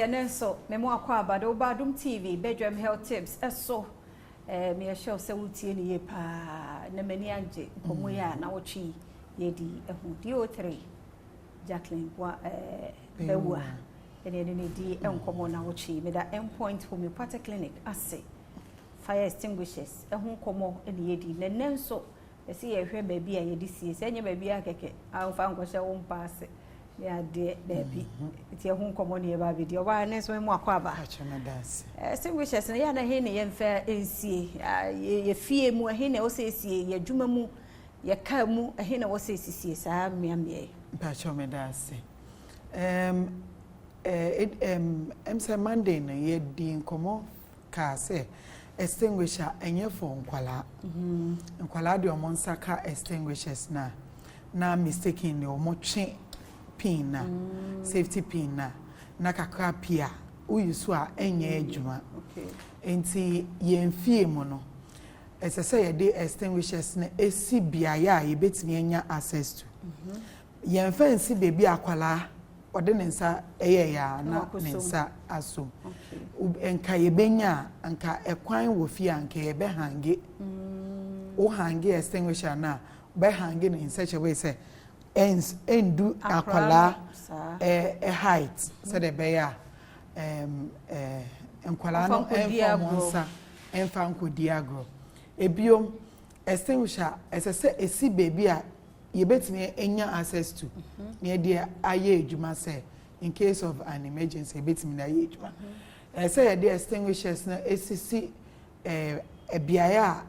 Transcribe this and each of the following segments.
Nenso, memo akwa abado Badom TV, Badwan Health Tips. Eso, me show se wutie ni ye pa na mani anje komo ya na wochi ye di ehu DO3 Jacqueline wa bewa ene ne di enkomo na wochi me da endpoint homeopathic clinic ase fire extinguishers ehu komo ene ye di nenso ese ye hwe ba bi a ye di sie se nya ba bi akeke amfa nkoshe wo mpa ase ya de baby ti ehun komo ne ba bi de oba ne so mu akwa ba extinguishers na ya na he ne ye mfa ensie ye fie mu he ne wo se esie ye dwuma mu ye ka mu he ne wo se esie saa miamie ba chome da se say Monday na ye di komo ka se extinguisher enye for nkwala nkwala de omo nsaka extinguishers na mistaken ne omo twe pin na safety pin na kakra pia uyisu a enye adwuma enti yemfie mu no esese ye de extinguishers na esi biaya ye betimi anya access to yemfa nsi bebi akwala ode ne nsa eye ya na ne nsa aso enka ye benya anka ekwan wo fie anka ye be hange o hange extinguisher na be hange ne in such a way say endu akwala height so the bear enkwala no enfa enfa nkodi agro ebiom extinguisher esese esi baby a ye betime enya access to ne dia aye adwuma say in case of an emergency betime na aye adwuma say the extinguishers na esisi biaya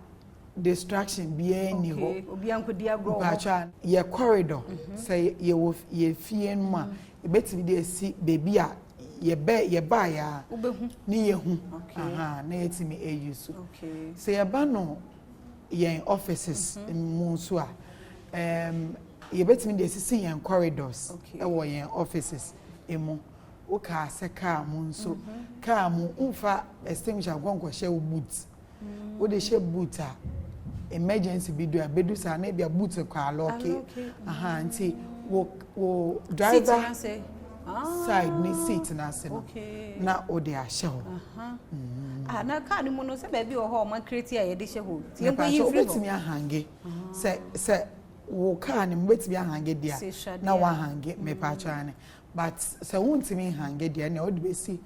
distraction biya ni ho obi ankodi agro bacha ye corridor say ye fie no ma e betimi de esi baby a ye ba ya ubehu ni ye hu na yetimi eyusu say ye ba no ye offices mu so a ye betimi de esi ye corridors e wo ye offices emu o ka se ka mu nso ka mu umfa extinguisher gonko she boot o de she boot a emergency bidu abedu sa na bia boot kwa lock nti wo driver side ni seat na se no na o de ahye ho na ka ni mu no se ba bi o ho man create a ye de hye ho ti enko yi free betimi ahange se wo ka ni betimi ahange dia na wa hange me pa cha ne but se wontimi hange dia na o de be si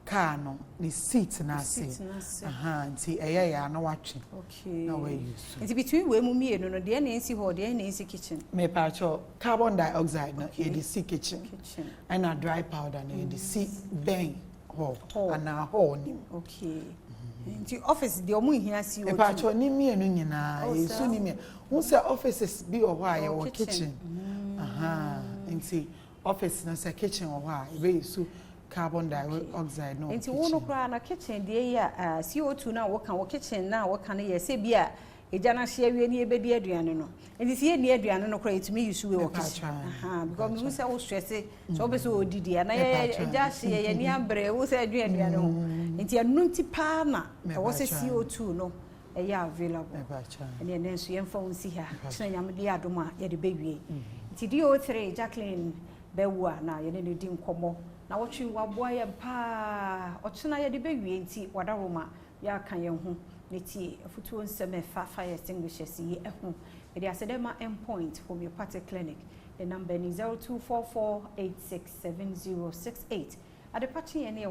car no the seat na se nti eye ya na watwe na we use nti between we mu mienu no de na ensi ho de na ensi kitchen me pa cho carbon dioxide na e the sea kitchen and a dry powder na e the sea ben ho and a ho ni nti office de omu hia si o me pa cho ni mienu nyina yesu ni me who say offices bi o ho a ye wo kitchen nti office na say kitchen o ho a e be yesu carbon dioxide no enti wono kra na kitchen de ya CO2 na wo kan wo kitchen na wo kan ye se bia eja na hye awie ni ebedi aduane no enti se ye ni aduane no kra etumi yusu we wo kitchen because we say wo stress so be so odidi na ye eja hye ye ni ambre wo se aduane no enti anu nti pa na wo se CO2 no e ya available ene ne nso ye mfa wonsi ha kyena nyam de Adom a ye de bewie enti DO3 Jacqueline bewa na ye ne di nkomo na watchi waboa ye pa ochena ye de bewie nti wadaroma ya kan ye ho neti afutuo nseme fire extinguishers ye eho e de asedema endpoint homeopathic clinic the number is 0244867068 adepachi ye ne